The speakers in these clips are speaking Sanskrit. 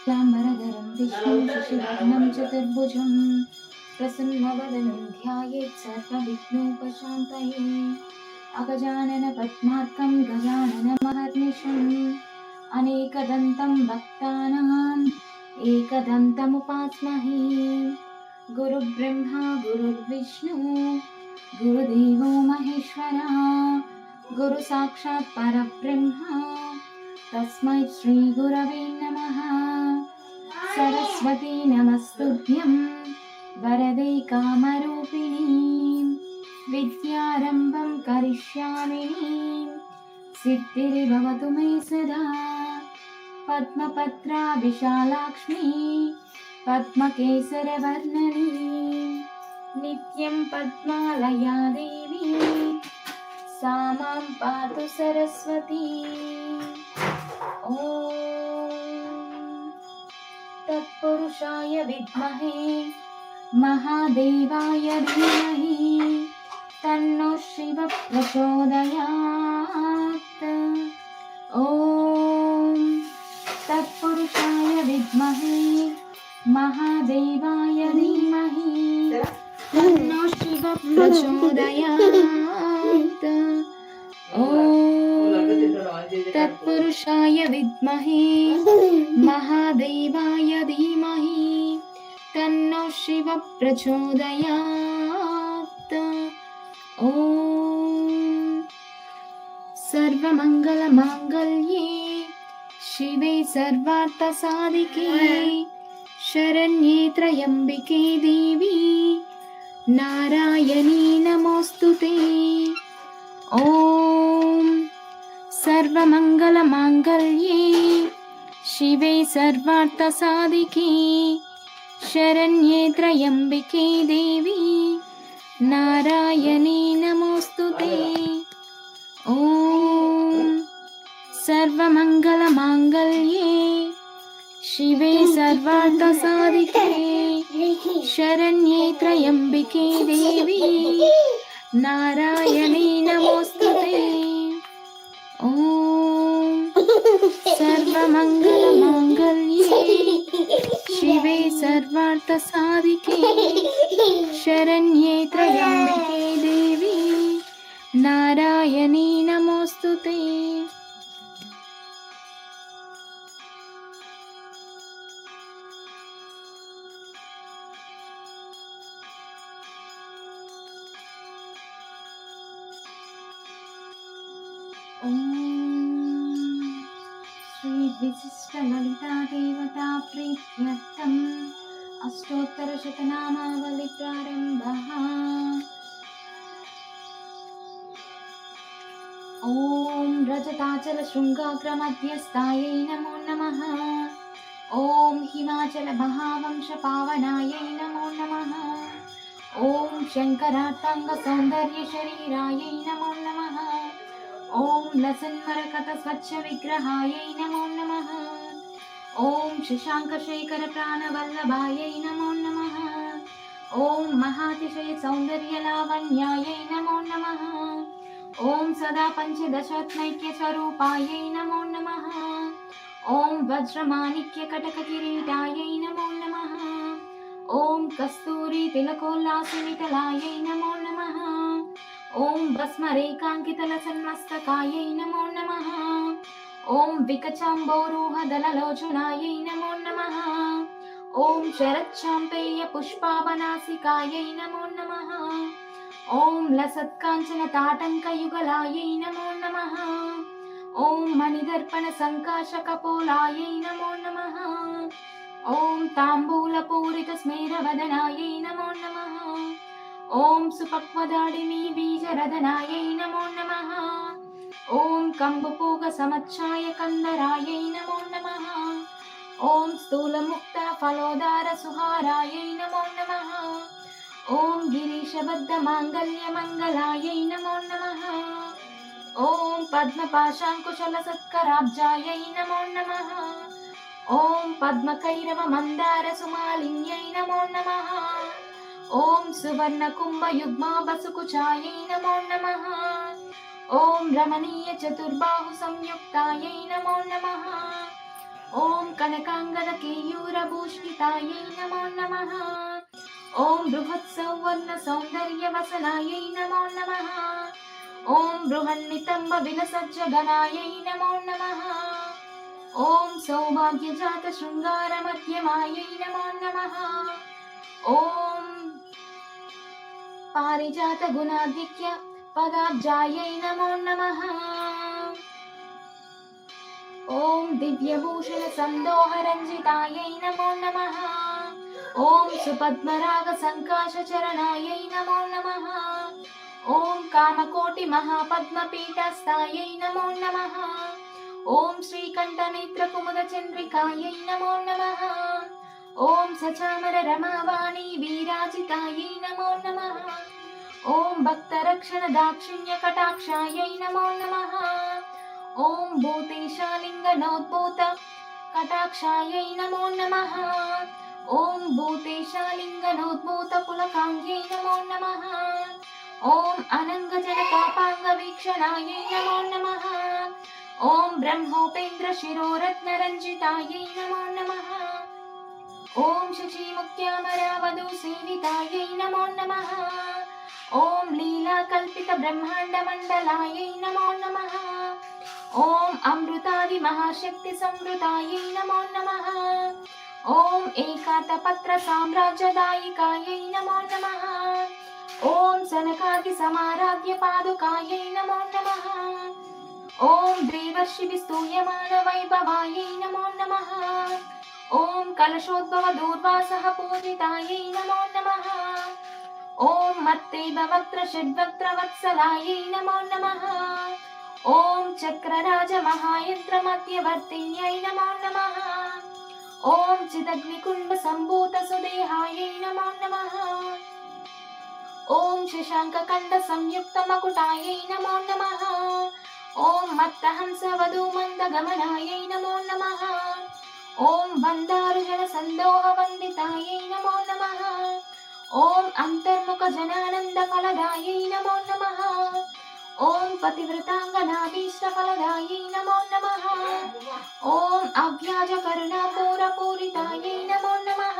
शुक्लाम्बरधरं विष्णुं शशिवर्णं चतुर्भुजं प्रसन्नवदनं ध्यायेत् सर्वविघ्नोपशान्तये अगजाननपद्मार्कं गजाननमहर्निशम् अनेकदन्तं भक्तानाम् एकदन्तमुपास्महे गुरुब्रह्मा गुरुर्विष्णु गुरुदेवो महेश्वरा गुरुसाक्षात् परब्रह्मा तस्मै श्रीगुरवे नमः। सरस्वती नमस्तुभ्यं वरदे कामरूपिणी विद्यारम्भं करिष्यामि सिद्धिर्भवतु मे सदा। पद्मपत्राविशालाक्ष्मी पद्मकेसरवर्णनी नित्यं पद्मालया देवी सा मां पातु सरस्वती। ॐ तत्पुरुषाय विद्महे महादेवाय धीमहि तन्नो शिव प्रचोदयात्। ॐ तत्पुरुषाय विद्महे महादेवाय धीमहि तन्नो शिव प्रचोदयात्। ॐ तत्पुरुषाय विद्महे महादेवाय धीमहि तन्नो शिव प्रचोदयात्। ॐ सर्वमङ्गलमाङ्गल्ये शिवे सर्वार्थसाधिके शरण्ये त्र्यम्बिके देवी नारायणी नमोऽस्तुते। ॐ सर्वमङ्गलमाङ्गल्ये शिवे सर्वार्थसाधिके शरण्ये त्र्यम्बिके देवी नारायणी नमोऽस्तुते। ॐ सर्वमङ्गलमाङ्गल्ये शिवे सर्वार्थसाधिके शरण्ये त्र्यम्बिके देवी नारायणी नमोऽस्तुते। ॐ सर्वमङ्गलमाङ्गल्ये शिवे सर्वार्थसाधिके शरण्ये त्र्यम्बिके देवी नारायणी नमोऽस्तुते। श्री विशिष्ट ललिता देवता प्रीत्यर्थम् अष्टोत्तरशतनामावली प्रारम्भः। ॐ रजताचल शृङ्गाग्रमध्यस्थायै नमो नमः। ॐ हिमाचल महावंश पावनायै नमो नमः। ॐ शङ्करार्ताङ्ग सौन्दर्य शरीरायै नमो नमः। ॐ लसन्मरकत स्वच्छ विग्रहायै नमो नमः। ॐ शशाङ्कशेखर प्राणवल्लभायै नमो नमः। ॐ महातिशय सौन्दर्य लावण्यायै नमो नमः। ॐ सदा पञ्चदशात्मैक्य स्वरूपायै नमो नमः। ॐ वज्रमाणिक्य कटक किरीटायै नमो नमः। ॐ कस्तूरी तिलकोल्लासिनिटलायै नमो नमः। ॐ भस्मरेखाङ्कितलसन्मस्तकायै नमो नमः। ॐ विकचाम्बोरुहदललोचनायै नमो नमः। ॐ शरच्चाम्पेय पुष्पावनासिकायै नमो नमः। ॐ लसत्काञ्चनताटङ्कयुगलायै नमो नमः। ॐ मणिदर्पणसङ्काशकपोलायै नमो नमः। ॐ ताम्बूलपूरितस्मेरवदनायै नमो नमः। ॐ सुपक्वदाडिनी बीजरदनायै नमो नमः। ॐ कम्बुपूगसमच्छाय कन्दरायै नमो नमः। ॐ स्थूलमुक्तफलोदारसुहारायै नमो नमः। ॐ गिरीशबद्धमाङ्गल्यमङ्गलायै नमो नमः। ॐ पद्मपाशाङ्कुशलसत्कराब्जायै नमो नमः। ॐ पद्मकैरवमन्दारसुमालिन्यै नमो नमः। ॐ सुवर्णकुम्भयुग्माबसुकुचायै नमो नमः। ॐ रमणीयचतुर्बाहुसंयुक्तायै नमो नमः। ॐ कनकाङ्गदकेयूरभूषितायै नमो नमः। ॐ बृहत्सौवर्णसौन्दर्यवसनायै नमो नमः। ॐ बृहन्नितम्बविलसज्जगणायै नमो नमः। ॐ सौभाग्यजातशृङ्गारमध्यमायै नमो नमः। ॐ पारिजातगुणाधिक्य पदाब्जायै नमो नमः। ॐ दिव्यभूषणसन्दोहरञ्जितायै नमो नमः। ॐ सुपद्मरागसङ्काशचरणायै नमो नमः। ॐ कामकोटिमहापद्मपीठस्थायै नमो नमः। ॐ श्रीकण्ठनेत्रकुमुदचन्द्रिकायै नमो नमः। ॐ सचामररमावाणी वीराजितायै नमो नमः। ॐ भक्तरक्षणदाक्षिण्यकटाक्षायै नमो नमः। ॐ भूतेशालिङ्गनोद्भूत कटाक्षायै नमो नमः। ॐ भूतेशालिङ्गनोद्भूत पुलकाङ्ग्यै नमो नमः। ॐ अनङ्गजनकापाङ्गवीक्षणायै नमो नमः। ॐ ब्रह्मोपेन्द्रशिरोरत्नरञ्जितायै नमो नमः। ॐ शचीमुख्यामरावधूसेवितायै नमो नमः। ॐ लीलाकल्पितब्रह्माण्डमण्डलायै नमो नमः। ॐ अमृतादिमहाशक्तिसंवृतायै नमो नमः। ॐ एकातपत्रसाम्राज्यदायिकायै नमो नमः। ॐ सनकादिसमाराध्यपादुकायै नमो नमः। ॐ द्विवर्षिभिस्तूयमानवैभवायै नमो नमः। ॐ कलशोद्भवदूर्वासः पूजितायै नमो नमः। ॐ मत्तेभवक्त्रषड्वक्त्रवत्सलायै नमो नमः। ॐ चक्रराजमहायन्त्रमध्यवर्तिन्यै नमो नमः। ॐ चिदग्निकुण्डसम्भूतसुदेहायै नमो नमः। ॐ शशाङ्ककण्डसंयुक्तमकुटायै नमो नमः। ॐ मत्तहंसवधूमन्दगमनायै नमो नमः। ॐ बन्दारुजनसन्दोहवन्दितायै नमो नमः। ॐ अन्तर्मुखजनानन्दफलदायै नमो नमः। ॐ पतिव्रताङ्गनाभीष्टफलदायै नमो नमः। ॐ अव्याजकरुणापूरपूरितायै नमो नमः।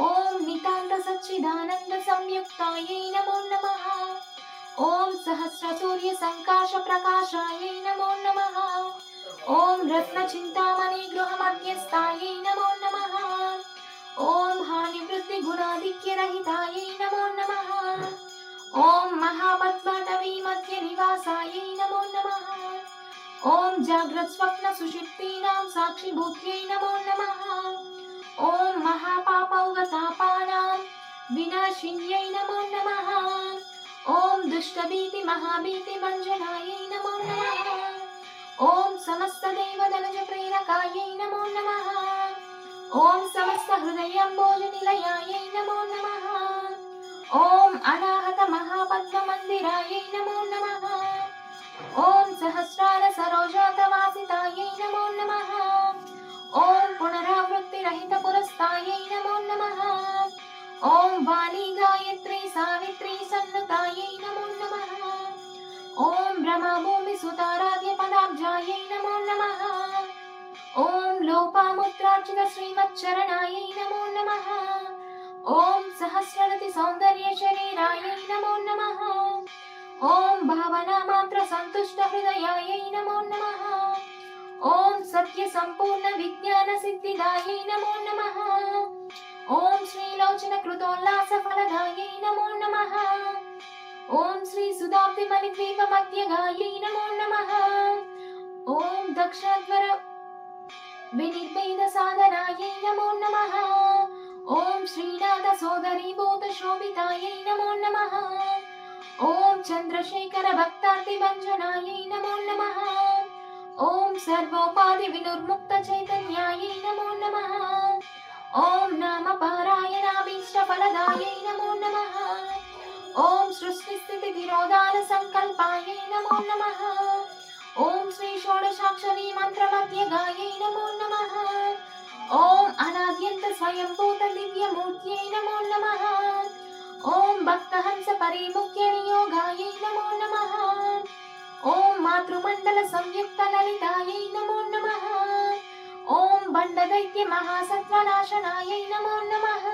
ॐ नितान्तसच्चिदानन्दसंयुक्तायै नमो नमः। ॐ सहस्रसूर्यसङ्काशप्रकाशायै नमो नमः। ॐ रत्नचिन्तामणिगृहमध्यस्थायै नमो नमः। ॐ हानिवृत्तिगुणाधिक्यरहितायै नमो नमः। ॐ महापद्माटवीमध्यनिवासायै नमो नमः। ॐ जाग्रत्स्वप्नसुषुप्तीनां साक्षिभूत्यै नमो नमः। ॐ महापापौगतापानां विनाशिन्यै नमो नमः। ॐ दुष्टभीतिमहाभीतिभञ्जनायै नमो नमः। ॐ समस्तदेवदनजप्रेरकायै नमो नमः। ॐ समस्तहृदयम्बोजनिलयायै नमो नमः। ॐ अनाहतमहापद्ममन्दिरायै नमो नमः। ॐ सहस्रारसरोजातवासितायै नमो नमः। ॐ पुनरावृत्तिरहितपुरस्तायै नमो नमः। ॐ वाणी गायत्री सावित्री सन्नुतायै नमो नमः। ॐ ब्रह्मभूमिसुताराध्यपदाब्जायै नमो नमः। ॐ लोपामुद्रार्चितश्रीमच्चरणायै नमो नमः। ॐ सहस्ररतिसौन्दर्यशरीरायै नमो नमः। ॐ भावनामात्रसन्तुष्टहृदयायै नमो नमः। ॐ सत्यसम्पूर्णविज्ञानसिद्धिदायै नमो नमः। ॐ श्रीलोचनकृतोल्लासफलदायै नमो नमः। ॐ श्रीसुधाब्धिमणिद्वीपमध्यगायै नमो नमः। ॐ दक्षाध्वर विनिर्भेदसाधनायै नमो नमः। ॐ श्रीनाथसोदरीभूतशोभितायै नमो नमः। ॐ चन्द्रशेखरभक्तार्तिभञ्जनायै नमो नमः। ॐ सर्वोपाधिविनुर्मुक्तचैतन्यायै नमो नमः। ॐ नामपारायणाभीष्टफलदायै नमो नमः। ॐ सृष्टिस्थितितिरोधानसङ्कल्पायै नमो नमः। ॐ श्री षोडशाक्षरी मन्त्रमध्यगायै नमो नमः। ॐ अनाद्यन्त स्वयंभूत दिव्यमूर्त्यै नमो नमः। ॐ भक्तहंस परिमुख्यनियोगायै नमो नमः। ॐ मातृमण्डलसंयुक्तललितायै नमो नमः। ॐ महादैत्य महासत्त्वनाशनायै नमो नमः।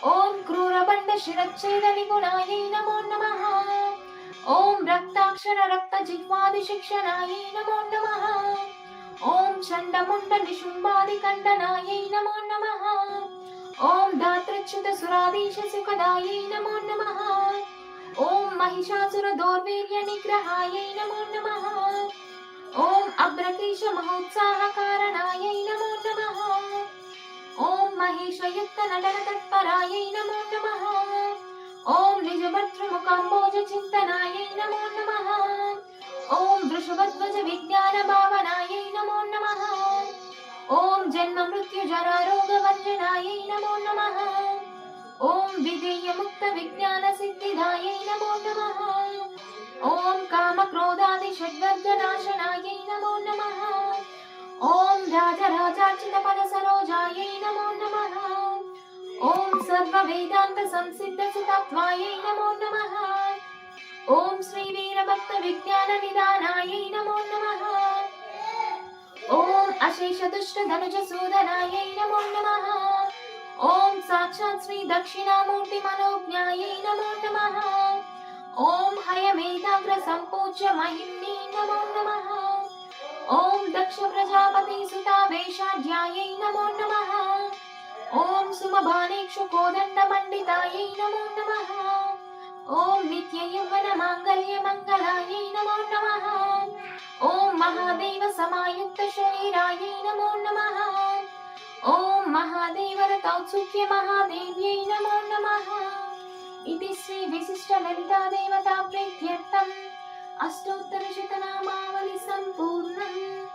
ॐ क्रूरबण्डशिरच्छेद निपुणायै नमो नमः। ॐ रक्ताक्षर रक्तजिह्वादिशिक्षणायै नमो नमः। ॐ चण्डमुण्डनिशुम्बादिकण्डनायै नमो नमः। ॐ धातृच्युतसुराधीशसुखदायै नमो नमः। ॐ महिषासुरदौर्वीर्यनिग्रहायै नमो नमः। ॐ अभ्रकेशमहोत्साहकारणायै नमो नमः। ॐ महेशयुक्तनटनतत्परायै नमो नमः। ॐ निजभर्तृमुकाम्बोजचिन्तनायै नमो नमः। ॐ वृषभध्वजविज्ञानभावनायै नमो नमः। ॐ जन्ममृत्युजरारोगभञ्जनायै नमो नमः। ॐ विधेयमुक्तविज्ञानसिद्धिदायै नमो नमः। ॐ कामक्रोधादिषड्वर्गनाशनायै नमो नमः। ॐ राजराजार्चितपदसरोजायै नमो नमः। ॐ सर्ववेदान्तसंसिद्धसुतत्वायै नमो नमः। ॐ श्रीवीरभक्तविज्ञाननिदानायै नमो नमः। ॐ अशेषदुष्टधनुजसूदनायै नमो नमः। ॐ साक्षात् श्रीदक्षिणामूर्तिमनोज्ञायै नमो नमः। ॐ हयमेधाग्रसम्पूज्य महिम्नी नमो नमः। ॐ दक्षप्रजापतिसुतावेशाढ्यायै नमो नमः। ॐ सुमभानेक्षुकोदण्डमण्डितायै नमो नमः। ॐ नित्ययौवनमाङ्गल्यमङ्गलायै नमो नमः। ॐ महादेवसमायुक्तशरीरायै नमो नमः। ॐ महादेवरतौत्सुक्यमहादेव्यै नमो नमः। इति श्रीविशिष्टललितादेवताप्रीत्यर्थम् अष्टोत्तरशतनामावलिसम्पूर्णम्।